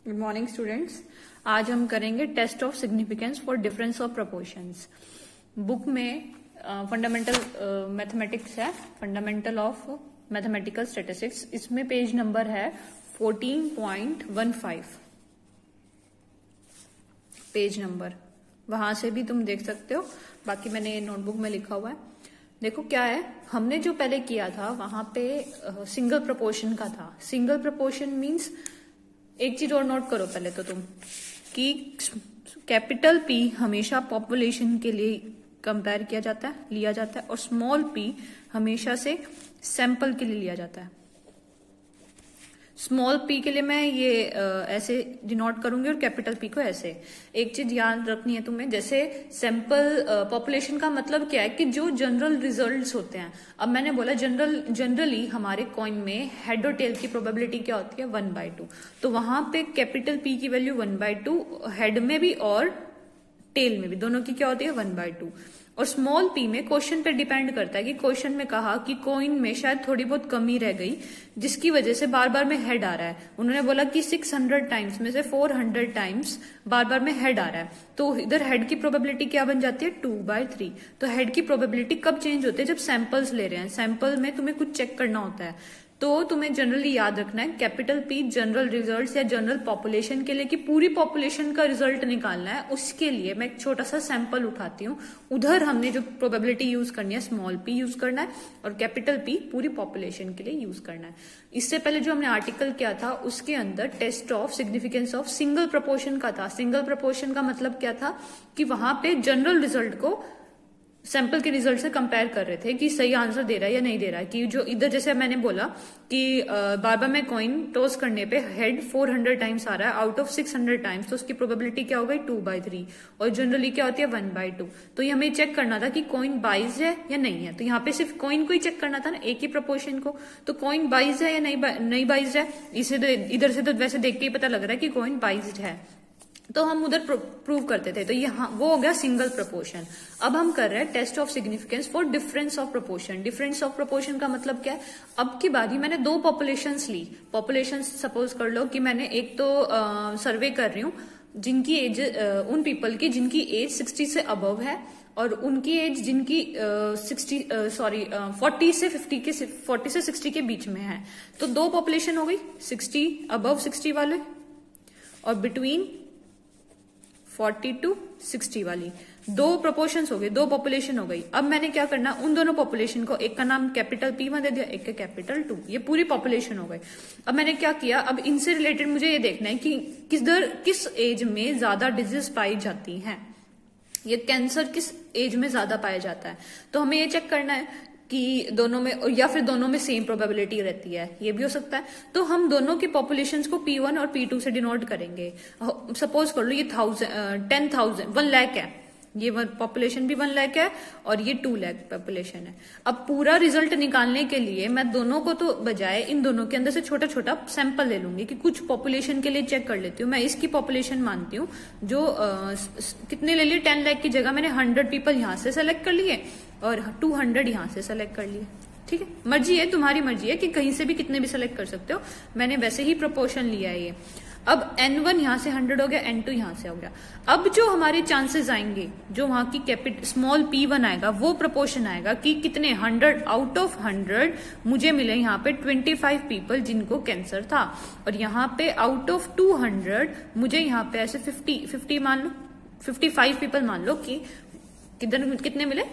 Good morning students. आज हम करेंगे test of significance for difference of proportions. Book में फंडामेंटल मैथमेटिक्स है, फंडामेंटल ऑफ मैथमेटिकल स्टैटिस्टिक्स। इसमें पेज नंबर है 14.15 पेज नंबर, वहां से भी तुम देख सकते हो। बाकी मैंने नोटबुक में लिखा हुआ है। देखो क्या है, हमने जो पहले किया था वहां पे सिंगल प्रोपोर्शन का था। सिंगल प्रोपोर्शन मींस एक चीज और नोट करो पहले तो तुम कि कैपिटल पी हमेशा पॉपुलेशन के लिए कंपेयर किया जाता है, लिया जाता है, और स्मॉल पी हमेशा से सैंपल के लिए लिया जाता है। स्मॉल पी के लिए मैं ये ऐसे डिनोट करूंगी और कैपिटल पी को ऐसे। एक चीज याद रखनी है तुम्हें, जैसे सैंपल पॉपुलेशन का मतलब क्या है कि जो जनरल रिजल्ट्स होते हैं। अब मैंने बोला जनरली हमारे कॉइन में हेड और टेल की प्रोबेबिलिटी क्या होती है 1/2। तो वहां पे कैपिटल पी की वैल्यू 1/2, हेड में भी और टेल में भी, दोनों की क्या होती है 1/2। और स्मॉल पी में क्वेश्चन पे डिपेंड करता है कि क्वेश्चन में कहा कि कॉइन में शायद थोड़ी बहुत कमी रह गई जिसकी वजह से बार बार में हेड आ रहा है। उन्होंने बोला कि 600 टाइम्स में से 400 टाइम्स बार बार में हेड आ रहा है, तो इधर हेड की प्रोबेबिलिटी क्या बन जाती है 2/3। तो हेड की प्रोबेबिलिटी कब चेंज होती है, जब सैंपल्स ले रहे हैं। सैंपल में तुम्हें कुछ चेक करना होता है, तो तुम्हें जनरली याद रखना है कैपिटल पी जनरल रिजल्ट्स या जनरल पॉपुलेशन के लिए कि पूरी पॉपुलेशन का रिजल्ट निकालना है। उसके लिए मैं एक छोटा सा सैंपल उठाती हूँ, उधर हमने जो प्रोबेबिलिटी यूज करनी है स्मॉल पी यूज करना है और कैपिटल पी पूरी पॉपुलेशन के लिए यूज करना है। इससे पहले जो हमने आर्टिकल किया था उसके अंदर test of significance of single proportion का था। सिंगल प्रोपोर्शन का मतलब क्या था कि वहां पे जनरल रिजल्ट को सैंपल के रिजल्ट से कंपेयर कर रहे थे कि सही आंसर दे रहा है या नहीं दे रहा है। कि जो इधर जैसे मैंने बोला कि बार बार में कॉइन टॉस करने पे हेड 400 टाइम्स आ रहा है आउट ऑफ 600 टाइम्स, तो उसकी प्रोबेबिलिटी क्या हो गई 2/3, और जनरली क्या होती है 1/2। तो ये हमें चेक करना था कि कॉइन बाइज है या नहीं है। तो यहाँ पे सिर्फ कॉइन को ही चेक करना था ना, एक ही प्रोपोर्शन को। तो कॉइन बाइज है या नहीं बाइज है, इसे तो इधर से तो वैसे देख के ही पता लग रहा है कि कॉइन बाइज्ड है, तो हम उधर प्रूव करते थे। तो यहाँ वो हो गया सिंगल प्रोपोर्शन। अब हम कर रहे हैं test of significance for difference of proportion. Difference of proportion का मतलब क्या है, अब की बारी मैंने दो पॉपुलेशंस ली। पॉपुलेशन सपोज कर लो कि मैंने एक तो सर्वे कर रही हूँ जिनकी एज उन पीपल की जिनकी एज 60 से अबव है, और उनकी एज जिनकी 40 से 60 के बीच में है। तो दो पॉपुलेशन हो गई, 60 अबव 60 वाले और बिटवीन 40 to 60 वाली। दो प्रोपोर्शंस हो गए, दो पॉपुलेशन हो गई। अब मैंने क्या करना, उन दोनों पॉपुलेशन को एक का नाम कैपिटल P1 दे दिया, एक का कैपिटल 2। ये पूरी पॉपुलेशन हो गई। अब मैंने क्या किया, अब इनसे रिलेटेड मुझे ये देखना है कि किस एज में ज्यादा डिजीज पाई जाती हैं, ये कैंसर किस एज में ज्यादा पाया जाता है। तो हमें ये चेक करना है कि दोनों में, या फिर दोनों में सेम प्रोबेबिलिटी रहती है, ये भी हो सकता है। तो हम दोनों की पॉपुलेशंस को P1 और P2 से डिनोट करेंगे। सपोज कर लो ये 1 लाख है, ये पॉपुलेशन भी 1 लाख है और ये 2 लाख पॉपुलेशन है। अब पूरा रिजल्ट निकालने के लिए मैं दोनों को तो बजाय इन दोनों के अंदर से छोटा छोटा सैंपल ले लूंगी कि कुछ पॉपुलेशन के लिए चेक कर लेती हूँ। मैं इसकी पॉपुलेशन मानती हूँ जो कितने ले लिए, 10 लाख की जगह मैंने 100 पीपल यहाँ से सेलेक्ट कर लिए और 200 यहाँ से सेलेक्ट कर लिए। ठीक है, मर्जी है, तुम्हारी मर्जी है कि कहीं से भी कितने भी सेलेक्ट कर सकते हो। मैंने वैसे ही प्रोपोर्शन लिया है ये। अब N1 यहाँ से 100 हो गया, N2 यहाँ से हो गया। अब जो हमारे चांसेस आएंगे, जो वहां की स्मॉल P1 आएगा, वो प्रोपोर्शन आएगा कि कितने 100 आउट ऑफ 100 मुझे मिले यहाँ पे 25 पीपल जिनको कैंसर था, और यहाँ पे आउट ऑफ 200 मुझे यहाँ पे ऐसे 50 मान लो, 55 पीपल मान लो कि कितने मिले,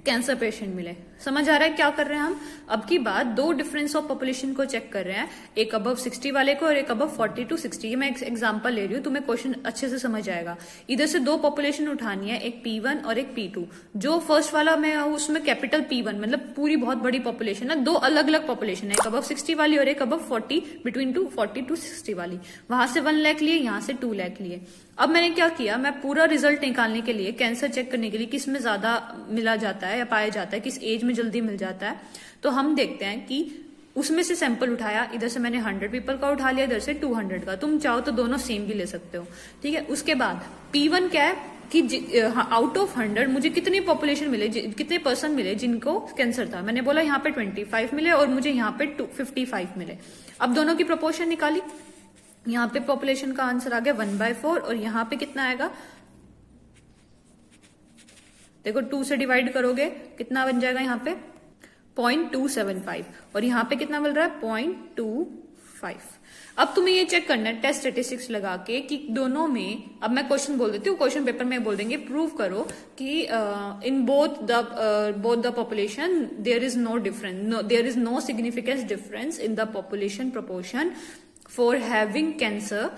कैंसर पेशेंट मिले। समझ आ रहा है क्या कर रहे हैं हम। अब की बात दो डिफरेंस ऑफ पॉपुलेशन को चेक कर रहे हैं, एक अबव 60 वाले को और एक अबव 40 to 60। ये मैं एक एग्जांपल ले रही हूँ, तुम्हें क्वेश्चन अच्छे से समझ आएगा। इधर से दो पॉपुलेशन उठानी है, एक P1 और एक P2। जो फर्स्ट वाला मैं उसमें कैपिटल P1 मतलब पूरी बहुत बड़ी पॉपुलेशन है, दो अलग अलग पॉपुलेशन है, एक अबव 60 वाली और एक अबव 40 बिटवीन 40 to 60 वाली। वहां से 1 लाख लिए, यहाँ से 2 लाख लिए। अब मैंने क्या किया, मैं पूरा रिजल्ट निकालने के लिए, कैंसर चेक करने के लिए किस में ज्यादा मिला जाता है या पाया जाता है, किस एज में जल्दी मिल जाता है, तो हम देखते हैं कि उसमें से सैंपल उठाया। इधर से मैंने 100 पीपल का उठा लिया, इधर से 200 का। तुम चाहो तो दोनों सेम भी ले सकते हो। ठीक है, उसके बाद P1 क्या है कि आउट ऑफ 100 मुझे कितनी पॉपुलेशन मिले, कितने पर्सन मिले जिनको कैंसर था। मैंने बोला यहाँ पे 25 मिले और मुझे यहाँ पे 55 मिले। अब दोनों की प्रोपोर्शन निकाली, यहाँ पे पॉपुलेशन का आंसर आ गया 1/4 और यहाँ पे कितना आएगा, देखो 2 से डिवाइड करोगे कितना बन जाएगा यहाँ पे 0.275 और यहाँ पे कितना मिल रहा है 0.25। अब तुम्हें ये चेक करना है टेस्ट स्टेटिस्टिक्स लगा के कि दोनों में, अब मैं क्वेश्चन बोल देती हूँ, क्वेश्चन पेपर में बोल देंगे प्रूव करो कि in both the population there is no difference, there is no significant difference in the population proportion for having cancer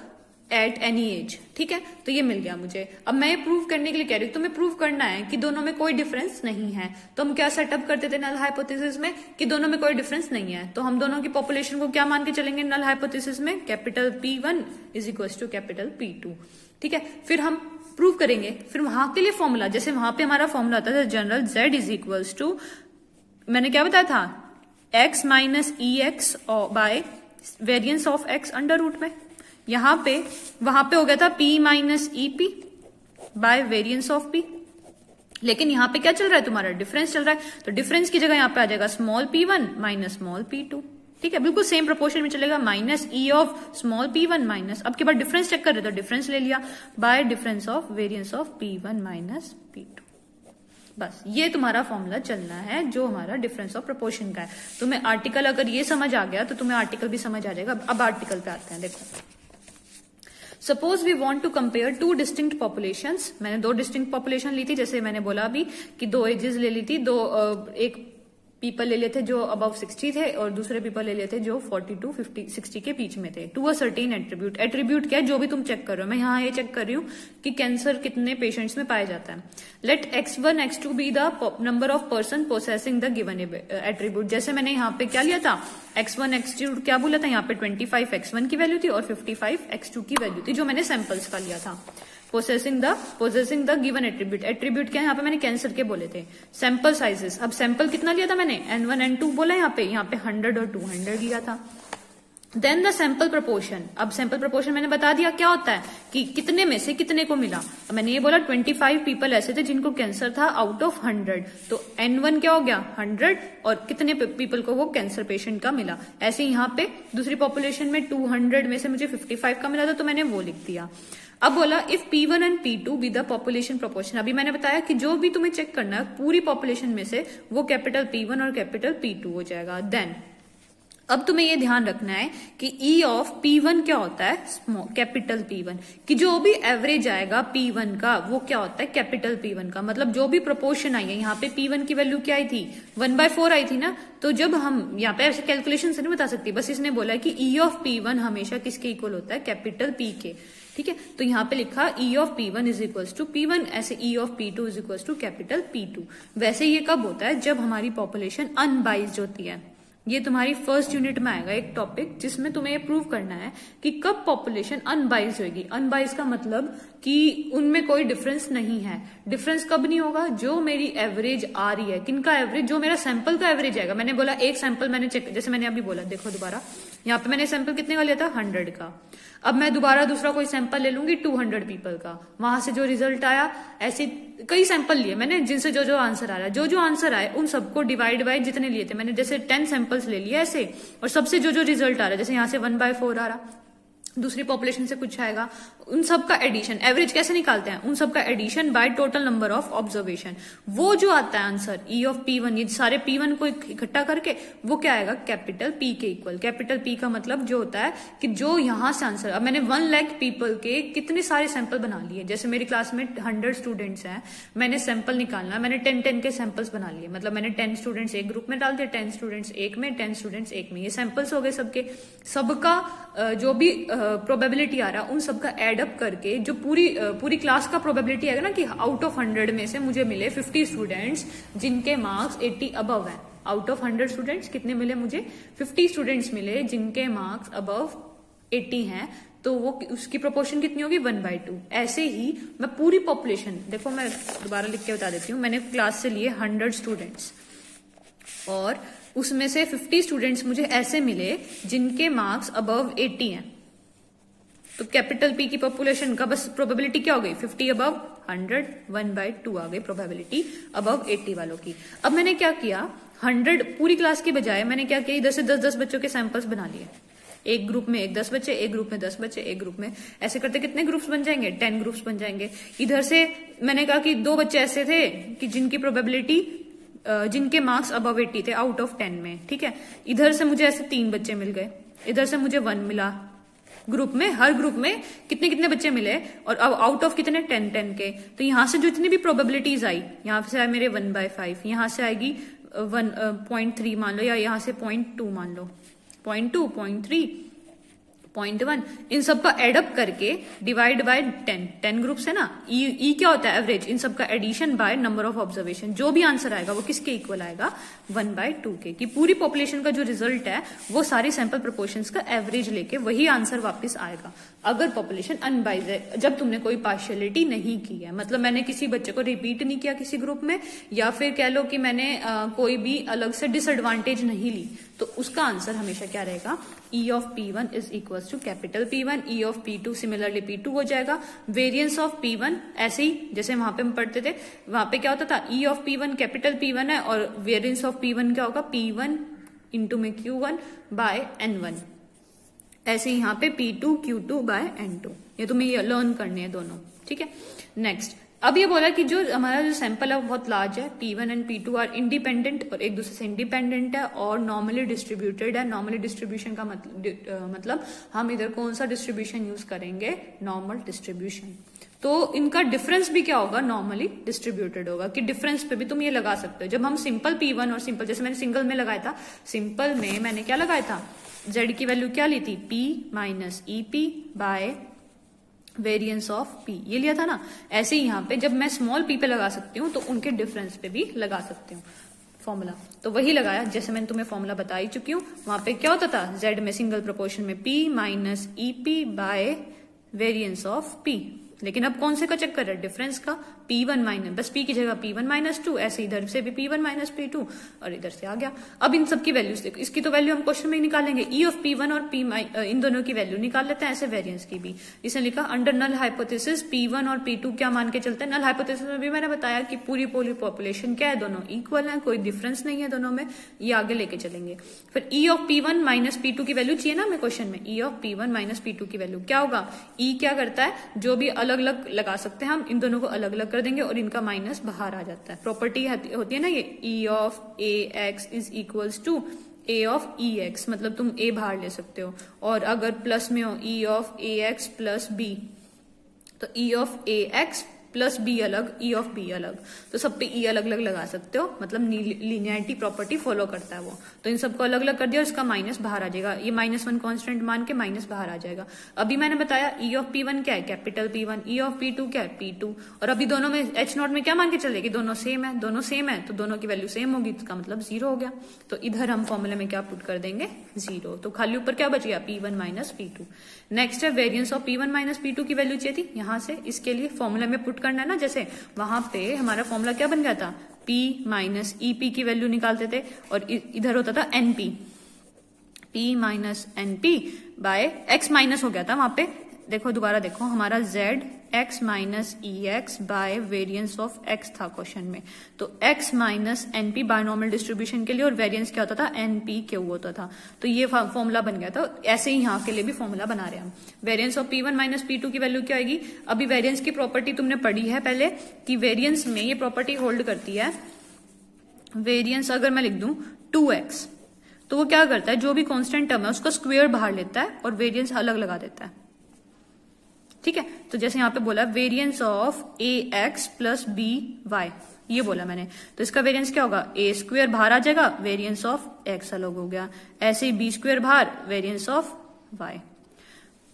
at any age. ठीक है, तो ये मिल गया मुझे। अब मैं ये प्रूव करने के लिए कह रही हूँ, तुम्हें प्रूव करना है कि दोनों में कोई डिफरेंस नहीं है। तो हम क्या सेटअप करते थे नल हाइपोथेसिस में कि दोनों में कोई डिफरेंस नहीं है, तो हम दोनों की पॉपुलेशन को क्या मान के चलेंगे नल हाइपोथेसिस में, capital P1 is equal to capital P2। ठीक है, फिर हम प्रूव करेंगे, फिर वहां के लिए फॉर्मूला, जैसे वहां पे हमारा फॉर्मूला आता था general Z is equal to, मैंने क्या बताया था, x minus EX by variance of x under root में। यहां पे वहां पे हो गया था P minus EP by variance of P, लेकिन यहां पे क्या चल रहा है, तुम्हारा डिफरेंस चल रहा है, तो डिफरेंस की जगह यहां पे आ जाएगा small p1 minus small p2। ठीक है, बिल्कुल सेम प्रोपोर्शन में चलेगा, minus E of small p1 minus, अब के बाद डिफरेंस चेक कर रहे तो डिफरेंस ले लिया bye difference of variance of p1 minus p2। बस ये तुम्हारा फॉर्मूला चलना है जो हमारा डिफरेंस ऑफ प्रोपोर्शन का है। तुम्हें आर्टिकल अगर ये समझ आ गया तो तुम्हें आर्टिकल भी समझ आ जाएगा। अब आर्टिकल पे आते हैं। देखो, suppose we want to compare 2 distinct populations. मैंने 2 डिस्टिंक्ट पॉपुलेशन ली थी, जैसे मैंने बोला अभी कि 2 एजेस ले ली थी, एक पीपल ले लिए थे जो अबव 60 थे और दूसरे पीपल ले लिए थे जो 40 टू 60 के बीच में थे, to a certain attribute. Attribute क्या है, जो भी तुम चेक कर रहे हो, मैं यहाँ ये चेक कर रही हूँ कि कैंसर कितने पेशेंट्स में पाया जाता है। Let x1 x2 be the number of person possessing the given attribute. जैसे मैंने यहाँ पे क्या लिया था, x1 x2 क्या बोला था, यहाँ पे 25 x1 की वैल्यू थी और 55 x2 की वैल्यू थी, जो मैंने सैंपल्स का लिया था। पोसेसिंग द गिवन एट्रीब्यूट। एट्रीब्यूट क्या है, यहाँ पे मैंने कैंसर के बोले थे। सैंपल साइजेस, अब सैंपल कितना लिया था मैंने, N1 N2 बोला, यहाँ पे 100 और 200 लिया था। Then the sample proportion. अब सैंपल प्रोपोर्शन मैंने बता दिया क्या होता है कि कितने में से कितने को मिला। अब मैंने ये बोला 25 पीपल ऐसे थे जिनको कैंसर था आउट ऑफ 100, तो N1 क्या हो गया 100 और कितने पीपल को वो कैंसर पेशेंट का मिला। ऐसे यहाँ पे दूसरी पॉपुलेशन में 200 में से मुझे 55 का मिला था, तो मैंने वो लिख दिया। अब बोला if P1 and P2 be the population proportion. अभी मैंने बताया कि जो भी तुम्हें चेक करना है पूरी पॉपुलेशन में से वो कैपिटल P1 और कैपिटल P2 हो जाएगा। देन अब तुम्हें ये ध्यान रखना है कि E ऑफ P1 क्या होता है, कैपिटल P1, कि जो भी एवरेज आएगा P1 का वो क्या होता है कैपिटल P1 का। मतलब जो भी प्रोपोर्शन आई है, यहाँ पे P1 की वैल्यू क्या आई थी 1/4 आई थी ना, तो जब हम यहाँ पे ऐसे कैलकुलेशन से नहीं बता सकती, बस इसने बोला कि E ऑफ P1 हमेशा किसके इक्वल होता है, कैपिटल P के। ठीक है, तो यहाँ पे लिखा E of P1 is equals to P1, ऐसे E of P2 is equals to capital P2। वैसे ये कब होता है, जब हमारी पॉपुलेशन अनबाइज्ड होती है। ये तुम्हारी फर्स्ट यूनिट में आएगा एक टॉपिक जिसमें तुम्हें ये प्रूव करना है कि कब पॉपुलेशन अनबाइज्ड होगी। अनबाइज्ड का मतलब कि उनमें कोई डिफरेंस नहीं है। डिफरेंस कब नहीं होगा, जो मेरी एवरेज आ रही है, किनका एवरेज, जो मेरा सैंपल का एवरेज आएगा। मैंने बोला एक सैंपल मैंने चेक, जैसे मैंने अभी बोला, देखो दोबारा यहाँ पे मैंने सैंपल कितने का लिया था 100 का। अब मैं दोबारा दूसरा कोई सैंपल ले लूंगी 200 पीपल का, वहां से जो रिजल्ट आया, ऐसे कई सैंपल लिए मैंने जिनसे जो आंसर आ रहा है, जो आंसर आए उन सबको डिवाइड बाय जितने लिए थे मैंने, जैसे 10 सैंपल्स ले लिए ऐसे, और सबसे जो रिजल्ट आ रहा है, जैसे यहाँ से 1/4 आ रहा, दूसरी पॉपुलेशन से कुछ आएगा, उन सबका एडिशन, एवरेज कैसे निकालते हैं, उन सबका addition by total number of observation, वो जो आता है आंसर E ऑफ P1, ये सारे P1 को इकट्ठा करके वो क्या आएगा कैपिटल P के इक्वल। कैपिटल P का मतलब जो होता है कि जो यहां से आंसर, अब मैंने 1 लाख पीपल के कितने सारे सैंपल बना लिए, जैसे मेरी क्लास में 100 स्टूडेंट्स हैं, मैंने सैंपल निकालना, मैंने 10 के सैंपल्स बना लिए, मतलब मैंने 10 स्टूडेंट्स एक ग्रुप में डाल दिए, 10 स्टूडेंट्स एक में, 10 स्टूडेंट्स एक में, ये सैंपल्स हो गए सबके। सबका जो भी प्रोबेबिलिटी आ रहा है उन सबका एड अप करके जो पूरी क्लास का प्रोबेबिलिटी आएगा ना, कि आउट ऑफ 100 में से मुझे मिले 50 स्टूडेंट्स जिनके मार्क्स 80 अबव है। आउट ऑफ 100 स्टूडेंट्स कितने मिले मुझे, 50 स्टूडेंट्स मिले जिनके मार्क्स अबव 80 हैं, तो वो उसकी प्रोपोर्शन कितनी होगी 1/2। ऐसे ही मैं पूरी पॉपुलेशन, देखो मैं दोबारा लिख के बता देती हूँ, मैंने क्लास से लिए 100 स्टूडेंट्स और उसमें से 50 स्टूडेंट्स मुझे ऐसे मिले जिनके मार्क्स अबव 80 हैं, तो कैपिटल P की पॉपुलेशन का बस प्रोबेबिलिटी क्या हो गई 50 अबव 100, 1/2 आ गई प्रोबेबिलिटी अबव 80 वालों की। अब मैंने क्या किया, 100 पूरी क्लास के बजाय मैंने क्या किया, इधर से 10-10 बच्चों के सैंपल्स बना लिए। एक ग्रुप में 10 बच्चे, एक ग्रुप में 10 बच्चे, एक ग्रुप में, ऐसे करते कितने ग्रुप्स बन जाएंगे? 10 ग्रुप्स बन जाएंगे। इधर से मैंने कहा कि 2 बच्चे ऐसे थे कि जिनकी प्रोबेबिलिटी, जिनके मार्क्स अबव 80 थे आउट ऑफ 10 में, ठीक है। इधर से मुझे ऐसे 3 बच्चे मिल गए, इधर से मुझे 1 मिला। ग्रुप में, हर ग्रुप में कितने कितने बच्चे मिले और अब आउट ऑफ कितने? 10 के। तो यहां से जो इतनी भी प्रोबेबिलिटीज आई, यहां से आए मेरे 1/5, यहां से आएगी 1.3 मान लो, या यहां से 0.2 मान लो, 0.2, 0.3, 0.1, इन सब का एडअप करके डिवाइड बाय 10 ग्रुप्स है ना। ई क्या होता है? एवरेज। इन सब का addition by number of observation. जो भी आंसर आएगा वो किसके इक्वल आएगा? 1/2 के। कि पूरी पॉपुलेशन का जो रिजल्ट है वो सारी सैंपल प्रोपोर्शंस का एवरेज लेके वही आंसर वापस आएगा, अगर पॉपुलेशन अनबाइज है। जब तुमने कोई पार्शियलिटी नहीं की है, मतलब मैंने किसी बच्चे को रिपीट नहीं किया किसी ग्रुप में, या फिर कह लो कि मैंने कोई भी अलग से डिसएडवांटेज नहीं ली, तो उसका आंसर हमेशा क्या रहेगा? E of P1 is equal to capital P1, E of P2 similarly P2 हो जाएगा। वेरिएंस ऑफ P1 ऐसे ही जैसे वहां पे हम पढ़ते थे, वहां पे क्या होता था? E of P1 capital P1 है, और वेरिएंस ऑफ P1 क्या होगा? P1 इंटू में Q1 बाय N1। ऐसे यहाँ पे P2 Q2 बाय N2। ये तुम्हें ये लर्न करने हैं दोनों, ठीक है। नेक्स्ट, अब ये बोला कि जो हमारा जो सैंपल है वो बहुत लार्ज है, P1 and P2 are independent और एक दूसरे से इंडिपेंडेंट है और नॉर्मली डिस्ट्रीब्यूटेड है। नॉर्मली डिस्ट्रीब्यूशन का मतलब हम इधर कौन सा डिस्ट्रीब्यूशन यूज करेंगे? Normal distribution. तो इनका डिफरेंस भी क्या होगा? नॉर्मली डिस्ट्रीब्यूटेड होगा। कि डिफरेंस पे भी तुम ये लगा सकते हो। जब हम सिंपल P1 और सिंपल, जैसे मैंने सिंगल में लगाया था, सिंपल में मैंने क्या लगाया था? Z की वैल्यू क्या ली थी? P minus EP by variance of P, ये लिया था ना। ऐसे ही यहाँ पे जब मैं स्मॉल p पे लगा सकती हूँ तो उनके डिफरेंस पे भी लगा सकती हूँ फॉर्मूला। तो वही लगाया जैसे मैंने तुम्हें फॉर्मूला बता ही चुकी हूँ। वहां पे क्या होता था? Z में सिंगल प्रोपोर्शन में P minus EP by variance of P। लेकिन अब कौन से का चेक कर रहे हैं? डिफरेंस का। P1 माइनस, बस P की जगह P1 माइनस 2, ऐसे इधर से भी P1 माइनस P2 और इधर से आ गया। अब इन सब की वैल्यूज देखो, इसकी तो वैल्यू हम क्वेश्चन में ही निकालेंगे। E ऑफ P1 और इन दोनों की वैल्यू निकाल लेते हैं, ऐसे वेरिएंस की भी। इसने लिखा अंडर नल हाइपोथेसिस P1 और P2 क्या मान के चलते हैं? नल हाइपोथेसिस में भी मैंने बताया कि पूरी पॉपुलेशन क्या है? दोनों इक्वल है, कोई डिफरेंस नहीं है दोनों में। ये आगे लेके चलेंगे। फिर E of P1 minus P2 की वैल्यू चाहिए ना हमें क्वेश्चन में। E of P1 minus P2 की वैल्यू क्या होगा? E क्या करता है? जो भी अलग अलग लगा सकते हैं हम, इन दोनों को अलग अलग कर देंगे और इनका माइनस बाहर आ जाता है। प्रॉपर्टी होती है ना ये, E of AX is equals to A of EX, मतलब तुम A बाहर ले सकते हो। और अगर प्लस में हो E of AX plus B, तो E of AX plus B अलग, E ऑफ B अलग। तो सब पे E अलग अलग लगा सकते हो, मतलब लीनियरिटी प्रॉपर्टी फॉलो करता है वो। तो इन सबको अलग अलग कर दिया और इसका माइनस बाहर आ जाएगा। ये -1 कांस्टेंट मान के माइनस बाहर आ जाएगा। अभी मैंने बताया E ऑफ P1 क्या है? Capital P1। E of P2 क्या है? P2। और अभी दोनों में H0 में क्या मान के चलेगी? दोनों सेम है। दोनों सेम है तो दोनों की वैल्यू सेम होगी, इसका मतलब 0 हो गया। तो इधर हम फॉर्मूले में क्या पुट कर देंगे? 0। तो खाली ऊपर क्या बच गया? P1 minus P2। नेक्स्ट है variance of P1 minus P2 की वैल्यू चाहिए थी, यहां से इसके लिए फॉर्मूला में पुट करना है ना। जैसे वहां पे हमारा फॉर्मूला क्या बन गया था? P माइनस EP की वैल्यू निकालते थे और इधर होता था NP, P minus NP by X minus हो गया था वहां पे। देखो दोबारा देखो, हमारा Z X minus EX by variance of X था क्वेश्चन में। तो X minus NP binomial distribution के लिए, और वेरिएंस क्या होता था? NPQ होता था। तो ये फॉर्मूला बन गया था। ऐसे ही यहाँ के लिए भी फॉर्मूला बना रहे हैं हम। Variance of P1 minus P2 की वैल्यू क्या आएगी? अभी वेरिएंस की प्रॉपर्टी तुमने पढ़ी है पहले कि वेरिएंस में ये प्रॉपर्टी होल्ड करती है। वेरिएंस अगर मैं लिख दूं 2x, तो वो क्या करता है? जो भी कांस्टेंट टर्म है उसका स्क्वायर बाहर लेता है और वेरिएंस अलग लगा देता है, ठीक है। तो जैसे यहाँ पे बोला variance of AX plus BY, ये बोला मैंने। तो इसका वेरिएंस क्या होगा? A स्क्वायर बाहर आ जाएगा, वेरिएंस ऑफ X अलग हो गया। ऐसे ही B स्क्वायर बाहर, वेरिएंस ऑफ Y।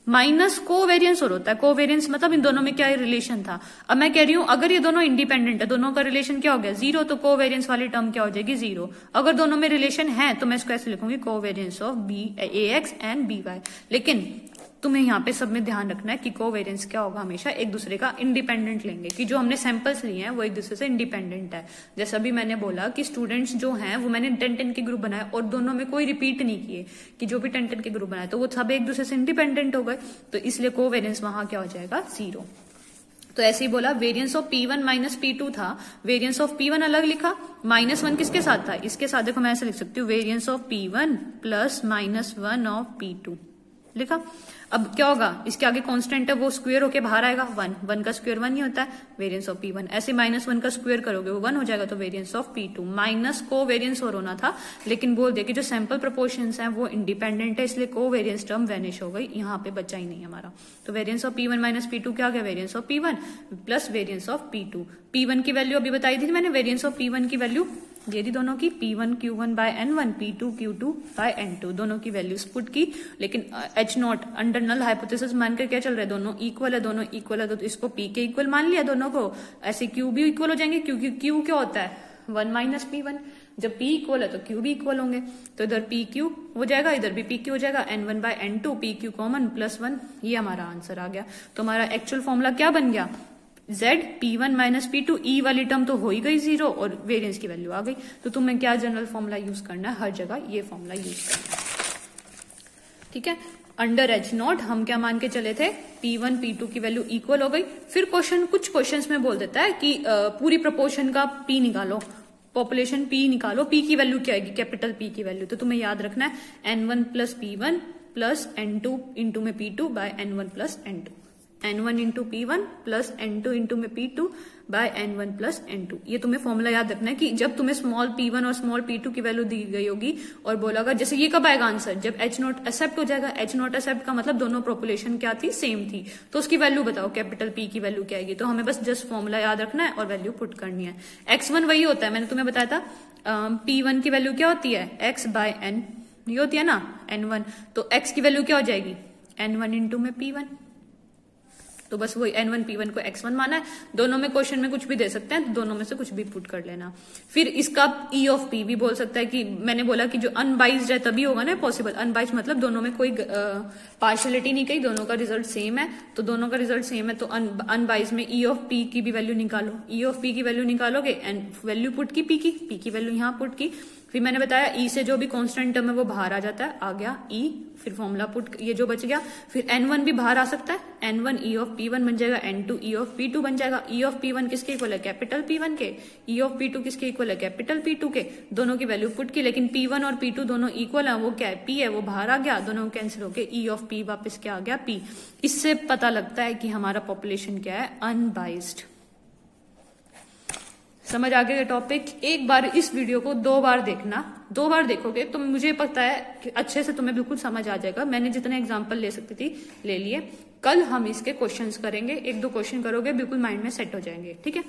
माइनस को वेरिएंस और होता है। को वेरिएंस मतलब इन दोनों में क्या रिलेशन था। अब मैं कह रही हूं अगर ये दोनों इंडिपेंडेंट है, दोनों का रिलेशन क्या हो गया? 0, तो को वेरिएंस वाली टर्म क्या हो जाएगी? 0। अगर दोनों में रिलेशन है तो मैं इसको ऐसे लिखूंगी, को variance of AX and BY। लेकिन तुम्हें यहाँ पे सब में ध्यान रखना है कि कोवेरिएंस क्या होगा? हमेशा एक दूसरे का इंडिपेंडेंट लेंगे, कि जो हमने सैंपल्स लिए हैं वो एक दूसरे से इंडिपेंडेंट है। जैसा भी मैंने बोला कि स्टूडेंट्स जो हैं वो मैंने 10-10 के ग्रुप बनाए और दोनों में कोई रिपीट नहीं किए, कि जो भी 10-10 के ग्रुप बनाए तो वो सब एक दूसरे से इंडिपेंडेंट हो गए। तो इसलिए कोवेरिएंस वहां क्या हो जाएगा? 0। तो ऐसे ही बोला variance of P1 minus P2 था। वेरिएंस ऑफ P1 अलग लिखा, -1 किसके साथ था? इसके साथ। देखो मैं ऐसे लिख सकती हूँ, variance of P1 plus -1 of P2। लिखा। अब क्या होगा, इसके आगे कांस्टेंट है वो स्क्वायर होके बाहर आएगा, 1 का स्क्वायर 1 ही होता है, वेरिएंस ऑफ P1। ऐसे -1 का स्क्वायर करोगे वो 1 हो जाएगा, तो वेरिएंस ऑफ P2 माइनस को वेरिएंस और होना था, लेकिन बोल दे कि जो सैंपल प्रोपोर्शंस हैं वो इंडिपेंडेंट है, इसलिए को वेरिएंस टर्म वैनिश हो गई, यहाँ पे बचा ही नहीं हमारा। तो variance of P1 minus P2 क्या आ गया, variance of P1 plus variance of P2। P1 की वैल्यू अभी बताई थी मैंने, वेरिएंस ऑफ P1 की वैल्यू ये थी दोनों की, P1 Q1 bye N1, P2 Q2 bye N2, दोनों की वैल्यूज पुट की। लेकिन H0 अंडर नल हाइपोथेसिस मान कर क्या चल रहा है, दोनों इक्वल है, तो इसको P के इक्वल मान लिया दोनों को, ऐसे Q भी इक्वल हो जाएंगे, क्योंकि Q क्या होता है 1 माइनस P1, जब P इक्वल है तो Q भी इक्वल होंगे, तो इधर PQ हो जाएगा, इधर भी PQ हो जाएगा, N1 bye N2, PQ common +1, ये हमारा आंसर आ गया। तो हमारा एक्चुअल फॉर्मूला क्या बन गया, Z P1 minus P2, E वाली टर्म तो हो ही गई 0 और वेरिएंस की वैल्यू आ गई। तो तुम्हें क्या जनरल फॉर्मूला यूज करना है, हर जगह ये फॉर्मूला यूज करना है, ठीक है। अंडर H0 हम क्या मान के चले थे, P1 P2 की वैल्यू इक्वल हो गई। फिर कुछ क्वेश्चंस में बोल देता है कि पूरी प्रोपोर्शन का P निकालो, पॉपुलेशन P निकालो, P की वैल्यू क्या आएगी, कैपिटल P की वैल्यू। तो तुम्हें याद रखना है N1 plus P1 plus N2 into में P2 by N1 plus N2, N1 into P1 plus N2 into में P2 by N1 plus N2। ये तुम्हें फॉर्मूला याद रखना है कि जब तुम्हें स्मॉल P1 और स्मॉल P2 की वैल्यू दी गई होगी और बोला होगा, जैसे ये कब आएगा आंसर, जब H0 एक्सेप्ट हो जाएगा। H0 एक्सेप्ट का मतलब दोनों पॉपुलेशन क्या थी, सेम थी, तो उसकी वैल्यू बताओ, कैपिटल P की वैल्यू क्या आएगी। तो हमें बस जस्ट फॉर्मूला याद रखना है और वैल्यू पुट करनी है। X1 वही होता है, मैंने तुम्हें बताया था, P1 की वैल्यू क्या होती है, X बाय N, ये होती है ना N1, तो X की वैल्यू क्या हो जाएगी, N1 इंटू में P1। तो बस वही N1 P1 को X1 माना है। दोनों में क्वेश्चन में कुछ भी दे सकते हैं, तो दोनों में से कुछ भी पुट कर लेना। फिर इसका E ऑफ P भी बोल सकता है कि मैंने बोला कि जो अनबाइज्ड है तभी होगा ना पॉसिबल। अनबाइज्ड मतलब दोनों में कोई पार्शियलिटी नहीं कही, दोनों का रिजल्ट सेम है, तो दोनों का रिजल्ट सेम है तो अनबाइज्ड में E ऑफ P की भी वैल्यू निकालो। E ऑफ P की वैल्यू निकालोगे एंड वैल्यू पुट की P की वैल्यू यहाँ पुट की। फिर मैंने बताया E से जो भी कांस्टेंट टर्म है वो बाहर आ जाता है, आ गया E, फिर फॉर्मूला पुट, ये जो बच गया। फिर N1 भी बाहर आ सकता है, N1 E ऑफ P1 बन जाएगा, N2 E ऑफ P2 बन जाएगा। E ऑफ P1 किसके इक्वल है, कैपिटल P1 के, E ऑफ P2 किसके इक्वल है, कैपिटल P2 के। दोनों की वैल्यू पुट की, लेकिन P1 और P2 दोनों इक्वल है, वो क्या है, P है, वो बाहर आ गया, दोनों कैंसिल होके E ऑफ P वापस क्या आ गया, P। इससे पता लगता है कि हमारा पॉपुलेशन क्या है, अनबाइज्ड। समझ आ गया टॉपिक। एक बार इस वीडियो को 2 बार देखना, 2 बार देखोगे तो मुझे पता है कि अच्छे से तुम्हें बिल्कुल समझ आ जाएगा। मैंने जितने एग्जांपल ले सकती थी ले लिए। कल हम इसके क्वेश्चंस करेंगे, 1-2 क्वेश्चन करोगे बिल्कुल माइंड में सेट हो जाएंगे, ठीक है।